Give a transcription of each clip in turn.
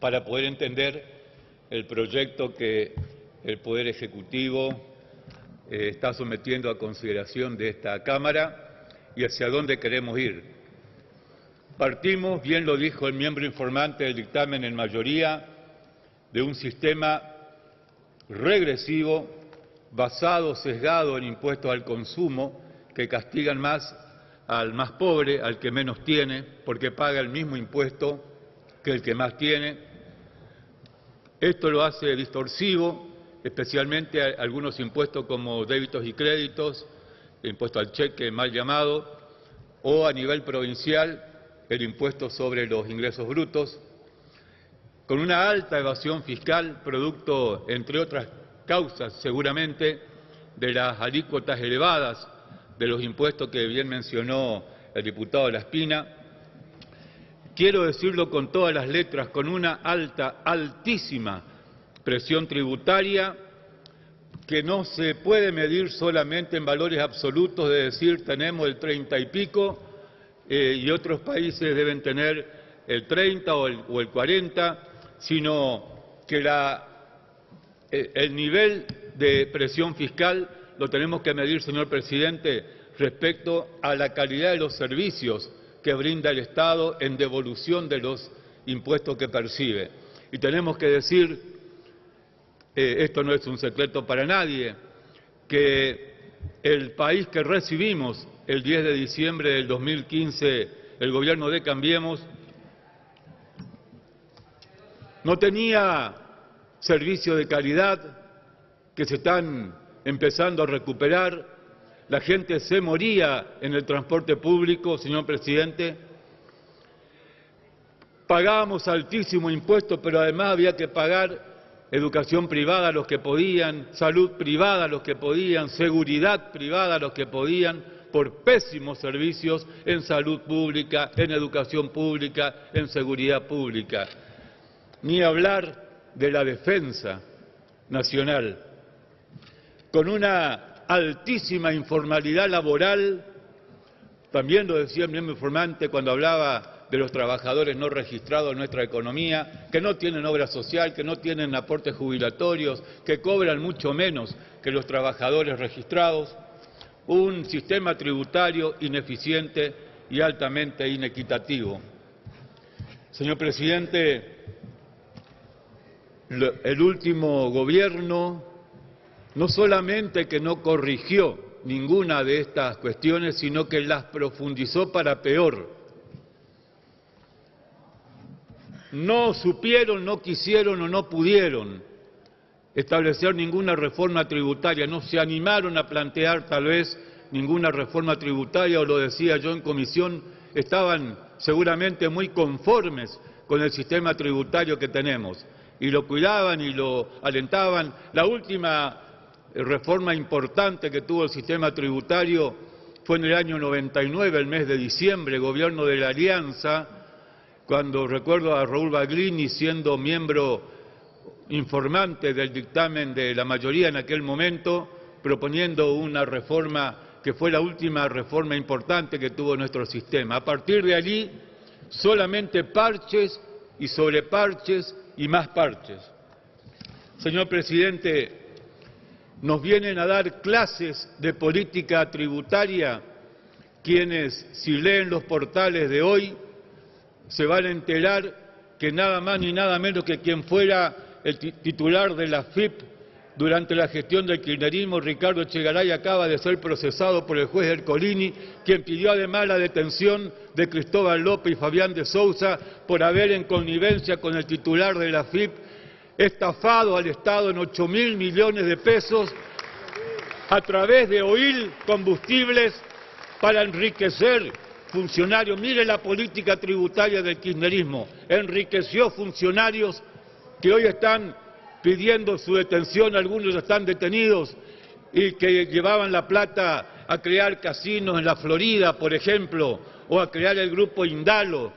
para poder entender el proyecto que el Poder Ejecutivo está sometiendo a consideración de esta Cámara y hacia dónde queremos ir. Partimos, bien lo dijo el miembro informante del dictamen en mayoría, de un sistema regresivo, basado, sesgado en impuestos al consumo, que castigan más al más pobre, al que menos tiene, porque paga el mismo impuesto que el que más tiene. Esto lo hace distorsivo, especialmente a algunos impuestos como débitos y créditos, el impuesto al cheque mal llamado, o a nivel provincial el impuesto sobre los ingresos brutos, con una alta evasión fiscal, producto, entre otras causas, seguramente, de las alícuotas elevadas de los impuestos que bien mencionó el diputado La Espina. Quiero decirlo con todas las letras, con una altísima presión tributaria que no se puede medir solamente en valores absolutos de decir tenemos el 30 y pico y otros países deben tener el 30 o el 40, sino que el nivel de presión fiscal lo tenemos que medir, señor presidente, respecto a la calidad de los servicios que brinda el Estado en devolución de los impuestos que percibe. Y tenemos que decir, esto no es un secreto para nadie, que el país que recibimos el 10 de diciembre del 2015, el gobierno de Cambiemos, no tenía servicios de calidad que se están empezando a recuperar. La gente se moría en el transporte público, señor presidente. Pagábamos altísimo impuesto, pero además había que pagar educación privada a los que podían, salud privada a los que podían, seguridad privada a los que podían, por pésimos servicios en salud pública, en educación pública, en seguridad pública. Ni hablar de la defensa nacional, con una altísima informalidad laboral. También lo decía el miembro informante cuando hablaba de los trabajadores no registrados en nuestra economía, que no tienen obra social, que no tienen aportes jubilatorios, que cobran mucho menos que los trabajadores registrados. Un sistema tributario ineficiente y altamente inequitativo. Señor presidente, el último gobierno no solamente que no corrigió ninguna de estas cuestiones, sino que las profundizó para peor. No supieron, no quisieron o no pudieron establecer ninguna reforma tributaria, no se animaron a plantear tal vez ninguna reforma tributaria, o lo decía yo en comisión, estaban seguramente muy conformes con el sistema tributario que tenemos y lo cuidaban y lo alentaban. La última reforma importante que tuvo el sistema tributario fue en el año 99, el mes de diciembre, gobierno de la Alianza, cuando recuerdo a Raúl Baglini siendo miembro informante del dictamen de la mayoría en aquel momento, proponiendo una reforma que fue la última reforma importante que tuvo nuestro sistema. A partir de allí, solamente parches y sobreparches y más parches. Señor presidente, nos vienen a dar clases de política tributaria quienes, si leen los portales de hoy, se van a enterar que nada más ni nada menos que quien fuera el titular de la FIP durante la gestión del kirchnerismo, Ricardo Echegaray, acaba de ser procesado por el juez Ercolini, quien pidió además la detención de Cristóbal López y Fabián de Sousa por haber, en connivencia con el titular de la FIP, estafado al Estado en 8.000 millones de pesos a través de OIL Combustibles para enriquecer funcionarios. Mire la política tributaria del kirchnerismo, enriqueció funcionarios que hoy están pidiendo su detención, algunos están detenidos, y que llevaban la plata a crear casinos en la Florida, por ejemplo, o a crear el grupo Indalo,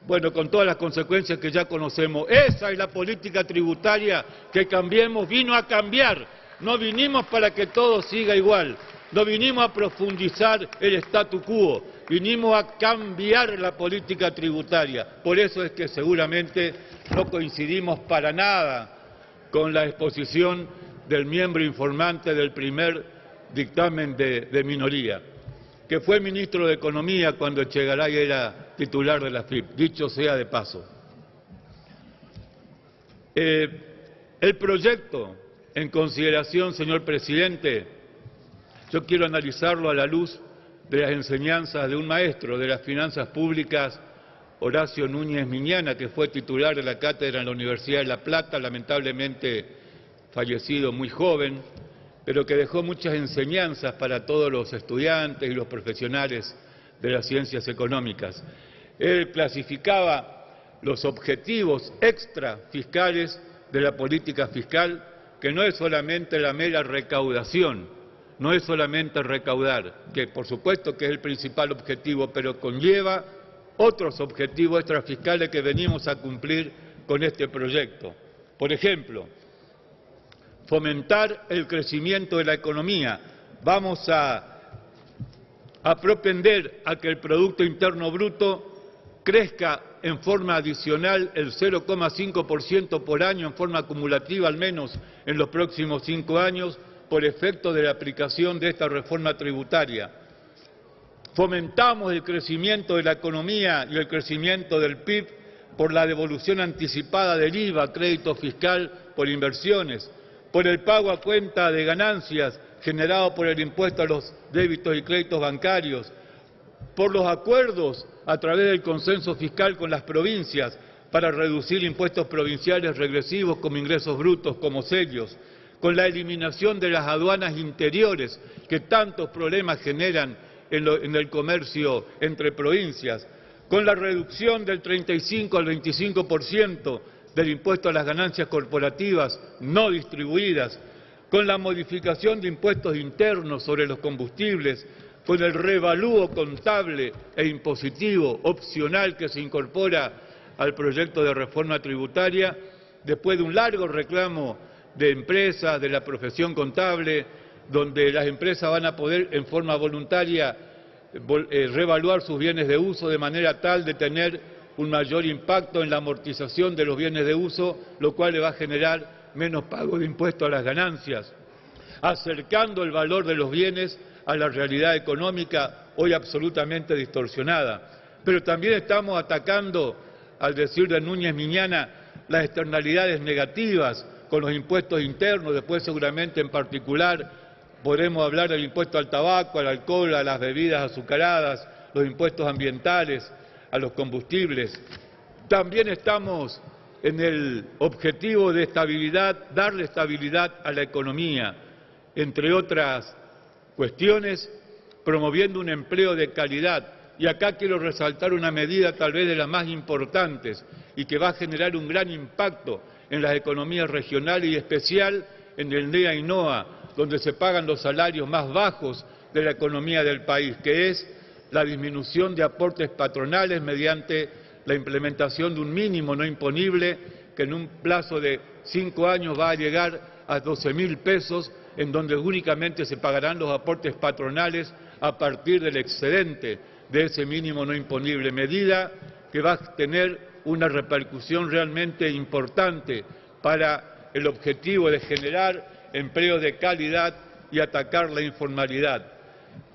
bueno, con todas las consecuencias que ya conocemos. Esa es la política tributaria que Cambiemos vino a cambiar. No vinimos para que todo siga igual, no vinimos a profundizar el statu quo, vinimos a cambiar la política tributaria. Por eso es que seguramente no coincidimos para nada con la exposición del miembro informante del primer dictamen de minoría, que fue ministro de Economía cuando Echegaray era titular de la AFIP, dicho sea de paso. El proyecto en consideración, señor presidente, yo quiero analizarlo a la luz de las enseñanzas de un maestro de las finanzas públicas, Horacio Núñez Miñana, que fue titular de la cátedra en la Universidad de La Plata, lamentablemente fallecido muy joven, pero que dejó muchas enseñanzas para todos los estudiantes y los profesionales de las ciencias económicas. Él clasificaba los objetivos extrafiscales de la política fiscal, que no es solamente la mera recaudación, no es solamente recaudar, que por supuesto que es el principal objetivo, pero conlleva otros objetivos extrafiscales que venimos a cumplir con este proyecto. Por ejemplo, fomentar el crecimiento de la economía. Vamos a propender a que el Producto Interno Bruto crezca en forma adicional el 0,5% por año, en forma acumulativa al menos en los próximos 5 años, por efecto de la aplicación de esta reforma tributaria. Fomentamos el crecimiento de la economía y el crecimiento del PIB por la devolución anticipada del IVA, crédito fiscal por inversiones, por el pago a cuenta de ganancias generado por el impuesto a los débitos y créditos bancarios, por los acuerdos a través del consenso fiscal con las provincias para reducir impuestos provinciales regresivos como ingresos brutos, como sellos, con la eliminación de las aduanas interiores que tantos problemas generan en el comercio entre provincias, con la reducción del 35 al 25% del impuesto a las ganancias corporativas no distribuidas, con la modificación de impuestos internos sobre los combustibles, con el revalúo contable e impositivo opcional que se incorpora al proyecto de reforma tributaria, después de un largo reclamo de empresas, de la profesión contable, donde las empresas van a poder en forma voluntaria revaluar sus bienes de uso de manera tal de tener un mayor impacto en la amortización de los bienes de uso, lo cual le va a generar menos pago de impuesto a las ganancias, acercando el valor de los bienes a la realidad económica hoy absolutamente distorsionada. Pero también estamos atacando, al decir de Núñez Miñana, las externalidades negativas con los impuestos internos. Después seguramente en particular podremos hablar del impuesto al tabaco, al alcohol, a las bebidas azucaradas, los impuestos ambientales, a los combustibles. También estamos en el objetivo de estabilidad, darle estabilidad a la economía, entre otras cuestiones, promoviendo un empleo de calidad. Y acá quiero resaltar una medida tal vez de las más importantes y que va a generar un gran impacto en las economías regionales y especial en el NEA y NOA, donde se pagan los salarios más bajos de la economía del país, que es la disminución de aportes patronales mediante la implementación de un mínimo no imponible que en un plazo de 5 años va a llegar a 12.000 pesos, en donde únicamente se pagarán los aportes patronales a partir del excedente de ese mínimo no imponible, medida que va a tener una repercusión realmente importante para el objetivo de generar empleo de calidad y atacar la informalidad.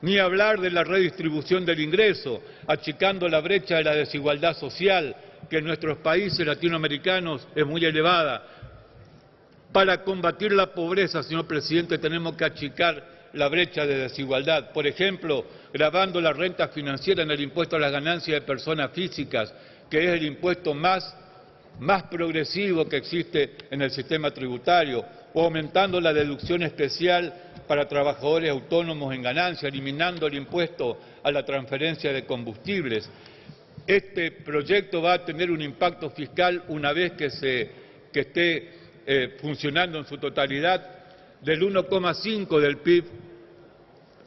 Ni hablar de la redistribución del ingreso, achicando la brecha de la desigualdad social, que en nuestros países latinoamericanos es muy elevada. Para combatir la pobreza, señor presidente, tenemos que achicar la brecha de desigualdad. Por ejemplo, gravando la renta financiera en el impuesto a las ganancias de personas físicas, que es el impuesto más progresivo que existe en el sistema tributario, o aumentando la deducción especial para trabajadores autónomos en ganancia, eliminando el impuesto a la transferencia de combustibles. Este proyecto va a tener un impacto fiscal una vez que esté funcionando en su totalidad del 1,5% del PIB,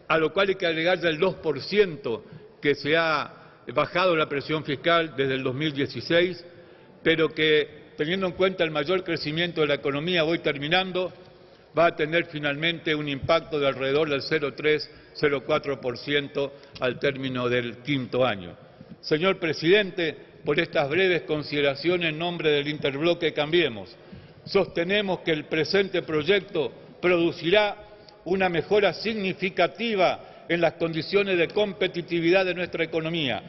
a lo cual hay que agregar el 2% que se ha bajado la presión fiscal desde el 2016, pero que, teniendo en cuenta el mayor crecimiento de la economía, voy terminando, va a tener finalmente un impacto de alrededor del 0,3-0,4% al término del quinto año. Señor Presidente, por estas breves consideraciones en nombre del Interbloque Cambiemos, sostenemos que el presente proyecto producirá una mejora significativa en las condiciones de competitividad de nuestra economía,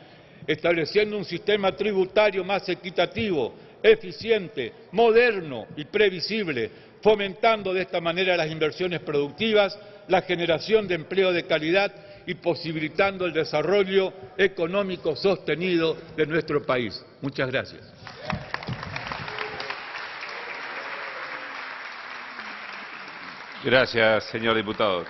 estableciendo un sistema tributario más equitativo, eficiente, moderno y previsible, fomentando de esta manera las inversiones productivas, la generación de empleo de calidad y posibilitando el desarrollo económico sostenido de nuestro país. Muchas gracias. Gracias, señor diputado.